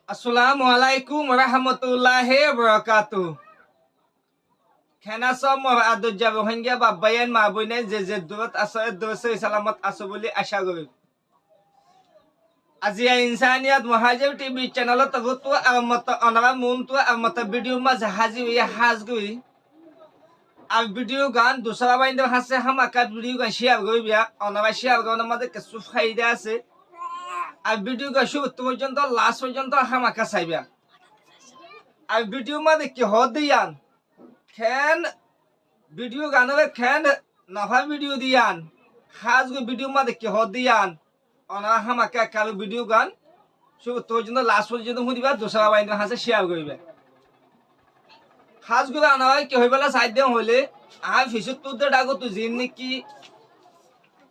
আসসালামু আলাইকুম রহমতুল্লাহি বারাকাতু। খেনা সব আদুজ্জা রোহিঙ্গা বাব্বায়ান মা বইনে যে দূরত আছে দূরছে সালামত আছে বলে আশা করি। আজি ইনসানিয়াত মহাজির টিভি চ্যানেলত তগতো আমত অনারা মুনতো আমত ভিডিও মাঝ হাজি হইয়া হাজ গই আর ভিডিও গান দুসরা বাইন্দে হাসে হামাকা ভিডিও গান শেয়ার করি বিয়া অনারা শেয়ার গান মাঝে কিছু ফায়দা আছে আর ভিডিও গান শুরু পর্যন্ত লাস্ট পর্যন্ত হামাকা চাইবা আর ভিডিও মাঝে কি হদিয়ান খেন ভিডিও গানবে খেন নাফা ভিডিও দিয়ান হাজ গো ভিডিও মাঝে কি হদিয়ান অনারা হামাকা কালো ভিডিও গান শুরু পর্যন্ত লাস্ট পর্যন্ত শুনিবা দুসরা বাইন্দে হাসে শেয়ার করিবা হাজ গুলো আনা হয় কি হইবেলা সাইড দেওয়া হইলে আর ফিসুর তুলতে ডাকো তো জিন নাকি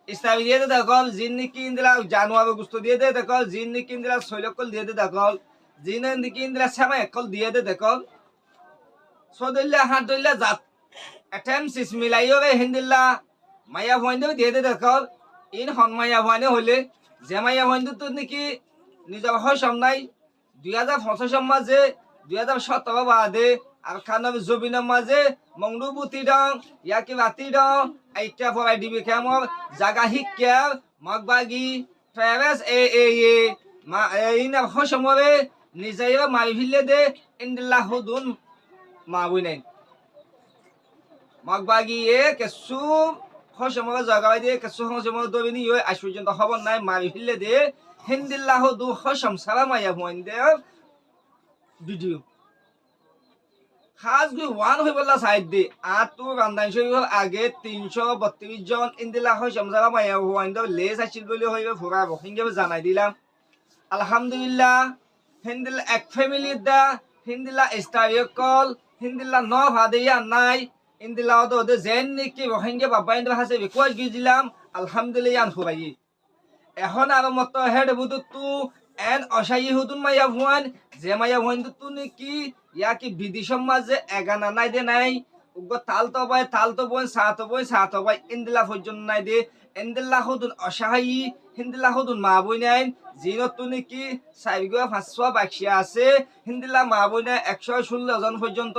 ইস্তাবি দিয়ে দে দেখল জিন নাকি ইন্দিরা জানুয়ার গুস্ত দিয়ে দে দেখল জিন নাকি ইন্দিরা শৈলকল দিয়ে দে দেখল জিন নাকি ইন্দিরা শ্যামা একল দিয়ে দে দেখল সদল্লা হাত দল্লা জাত এটেম সিস মিলাইও রে হিন্দিল্লা মায়া ভয়েন্দেও দিয়ে দে দেখল ইন হন মায়া ভয়নে হইলে যে মায়া ভয়েন্দ তো নাকি নিজের হয় সামনাই 2025 মাঝে 2017 বাদে আর খানব জবিনের মাঝে মংলুবুতি দং ইয়াকি বাতি দং আইটা ফরাই দিবি কেমন জাগা হিক্কা মগবাগি ট্রাভেস এ মা ইনা হসমরে নিজেই মারি ফিলে দে ইন্দিল্লাহ হুদুন মা বুইনাই মগবাগি এ কেসু হসমরে জাগা দিয়ে কেসু হসমরে দবিনি ইয়ে আজ পর্যন্ত খবর নাই মারি ফিলে দে হিন্দিল্লাহ হুদু হসম সারা মায়া হইন্দে ভিডিও খাস গই ওয়ান হই বললা সাইড দে আতো রান্দান শরীর আগে 332 জন ইন্দিলা হয় সমজাবা মায়া ওয়াইন্দ লেস আছিল বলি হইবে ফুরা বকিংগে জানাই দিলাম আলহামদুলিল্লাহ হিন্দিলা এক ফ্যামিলি দা হিন্দিলা স্টারিও কল হিন্দিলা ন ভাদিয়া নাই ইন্দিলা ওদে জেন নিকি বকিংগে বাবাইন্দ হাসে রিকোয়েস্ট গিজিলাম আলহামদুলিল্লাহ আন ফুরাই এখন আর মত হেড বুদু এন অসাই হুদুন মায়া ভুয়ান যে মায়া ভুয়ান তু নাকি ইয়াকি বিদেশের মাঝে এগানা নাই দে নাই উগ্র তাল তো বই সাত বই ইন্দিলা পর্যন্ত নাই দে ইন্দিল্লা হুদুন অসহায়ী হিন্দিল্লা হুদুন মা বই নাই জিনত তু নাকি 400 বাক্সিয়া আছে হিন্দিল্লা মা বই নাই 116 জন পর্যন্ত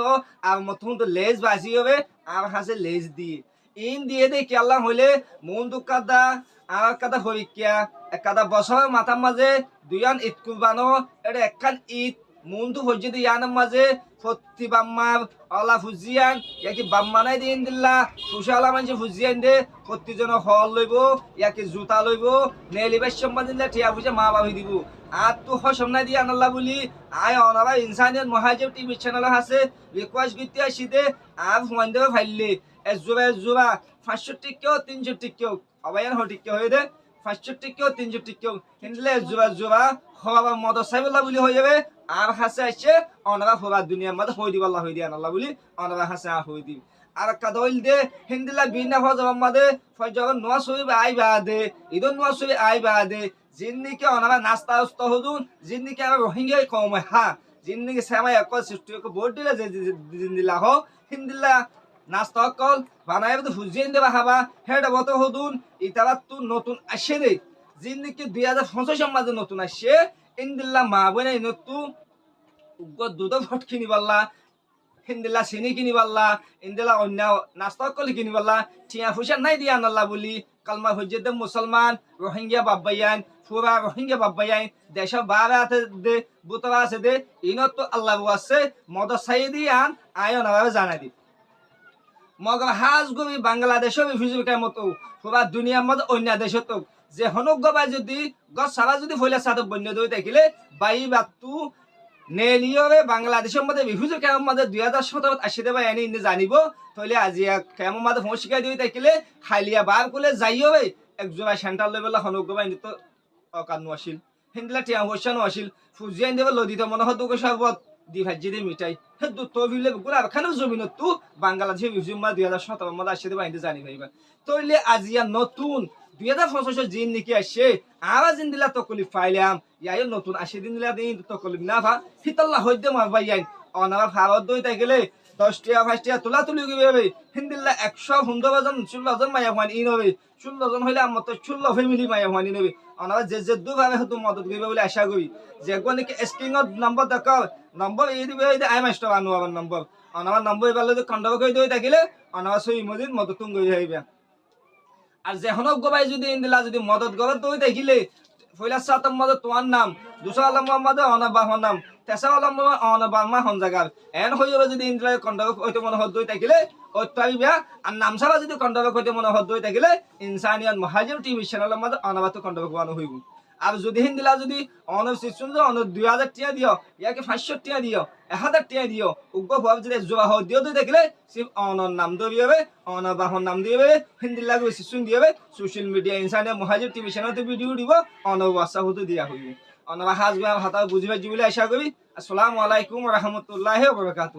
আর মতন তো লেজ বাজি হবে আর হাসে লেজ দিয়ে ইন দিয়ে দে কি আল্লাহ হইলে মন দুকাদা আর কাদা হরিকিয়া একাদা বছর মাথার মাঝে দুয়ান ঈদ কুরবানো এটা একখান ঈদ মুন্ডু হজ্জিদ ইয়ানের মাঝে ফত্তি বাম্মার অলা ফুজিয়ান ইয়াকি বাম্মানাই দিন দিল্লা ফুসালা মানুষ ফুজিয়ান দে ফত্তি জন হল লইব ইয়াকি জুতা লইব নেলিবাস সম্মান দিলে ঠিয়া বুঝে মা বাবি দিব আর তো হসম নাই দিয়ে আনাল্লা বলি আয় অনারা ইনসানিয়ত মহাজিব টিভি চ্যানেল আছে রিকোয়েস্ট করতে আসি দে আর হুমান দেবে ফাইললে জোড়া 500 টিকেও 300 টিকেও অবায়ান হটিকে হয়ে দে 500 টিকেও 300 টিকেও হিন্দলে জোড়া হওয়া মদ সাইবুল্লাহ বলি হয়ে যাবে আর হাসে আসছে অনারা ফুরা দুনিয়ার মধ্যে হই দিব আল্লাহ হই দিয়ে আল্লাহ বলি অনারা হাসে হই দিব আর কাদইল দে হিন্দিলা বিনা ফজব মাদে ফজব নোয়া সই আই বাদে ইদন নোয়া সই আই বাদে জিন্নিকে অনারা নাস্তা উস্ত হদুন জিন্নিকে আর রোহিঙ্গা কম হা জিন্নিকে সেমাই এক সৃষ্টি বোর্ড দিলে যে জিন্দিলা হ হিন্দিলা নাস্তা কল বানাই তো ফুজিয়েন দেবা হাবা হেড বত হদুন ইতারা তু নতুন আসে দে জিন্নিকে 2025 মাঝে নতুন আসে ইন্দিল্লা মা বইনা নতু উগ্র দুধ ফট কিনি পারলা হিন্দিল্লা চিনি কিনি পারলা ইন্দিল্লা অন্য নাস্তা কলি কিনি পারলা টিয়া পয়সা নাই দিয়া আনাল্লা বলি কালমা হজ্জে দে মুসলমান রোহিঙ্গা বাব্বাইয়ান ফুরা রোহিঙ্গা বাব্বাইয়ান দেশ বারা আছে দে বুতরা আছে দে ইনত তো আল্লাহ আছে মদ সাই দিয়ান আয়ন আবার জানাই দি মগর হাজ গবি বাংলাদেশও বিফিজিকার মতো পুরা দুনিয়ার মধ্যে অন্য দেশত যে হনুক গবাই যদি গছ সারা যদি ফইলা সাথে বন্য দই দেখিলে বাই বাতু নেলিয়রে বাংলাদেশের মধ্যে বিফিজিকার মধ্যে 2017 আসি দেবা এনে ইনে জানিব তইলে আজি কেমন মধ্যে ফোন শিখাই দই দেখিলে খাইলিয়া বার কোলে যাইও এক জোড়া সেন্টার লেভেল হনুক গবাই তো অকান্ন আসিল হিন্দিলা টিয়া হোসানো আসিল ফুজিয়ান দেব লদিত মনে হতো সর্বত দি ভাজি দে মিঠাই হে দু তো ভিলে গুলা খানো জমিনত তু বাংলাদেশে বিজুমা 2017 মধ্যে আসে দেবা ইনে জানি ভাইবা তইলে আজিয়া নতুন 2025 জিন নাকি আসে আবার জিন দিলা তকলি ফাইলাম ইয়াই নতুন আসে দিন দিলা দিন তকলি না ভা ফিতাল্লাহ হইদে মা ভাইয়াই অনারা ভারত দই তাই গেলে 10 টিয়া 5 টিয়া তোলা তুলি কইবে হিন্দিল্লা 115 জন 16 জন মায়া হওয়ানি ই নবে 16 জন হইলে আমার তো 16 ফ্যামিলি মায়া হওয়ানি নবে অনাবা যে দু ভাবে হতো মদত কইবে বলে আশা করি যে কোন কি স্ক্রিনত নম্বর দেখাও নম্বর এই দিবে এই আই মাস্টার আনো আবার নম্বর অনাবা নম্বর এবার যদি কন্টাক্ট কই দই থাকিলে অনাবা সই মদিন মদত তুম গই হইবে আর যেহনক গবাই যদি ইন্দিলা যদি মদত গলত দই দেখিলে ফইলা সাতম মদত তোমার নাম দুসা আলম মোহাম্মদ অনাবা নাম তেসা আলম অনাবা মা হন জাগার এন হইবে যদি ইন্দিলা কন্টাক্ট কইতে মনে হদ দই থাকিলে ও তাইবা আর নামসাবা যদি কন্টাক্ট কইতে মনে হদ দই থাকিলে ইনসানিয়াত মুহাজির টিভি চ্যানেলের মধ্যে অনাবা তো কন্টাক্ট বানো হইব আর যদি হিন্দিলা যদি অনব শিশুন যে অনব 2000 টাকা দিও ইয়াকে 500 টাকা দিও 1000 টাকা দিও উগ্র ভাব যদি জোয়া হ দিও তো দেখলে সিফ অনর নাম দিবে অনবাহর নাম দিবে হিন্দিলা গো শিশুন দিবে সোশ্যাল মিডিয়া ইনসানিয়াত মুহাজির টিভি চ্যানেলে ভিডিও দিব অনব WhatsApp হতে দিয়া হইব অনবা হাজবা হাতা বুঝিবা জিবলে আশা করি আসসালামু আলাইকুম ওয়া রাহমাতুল্লাহি ওয়া বারাকাতুহু।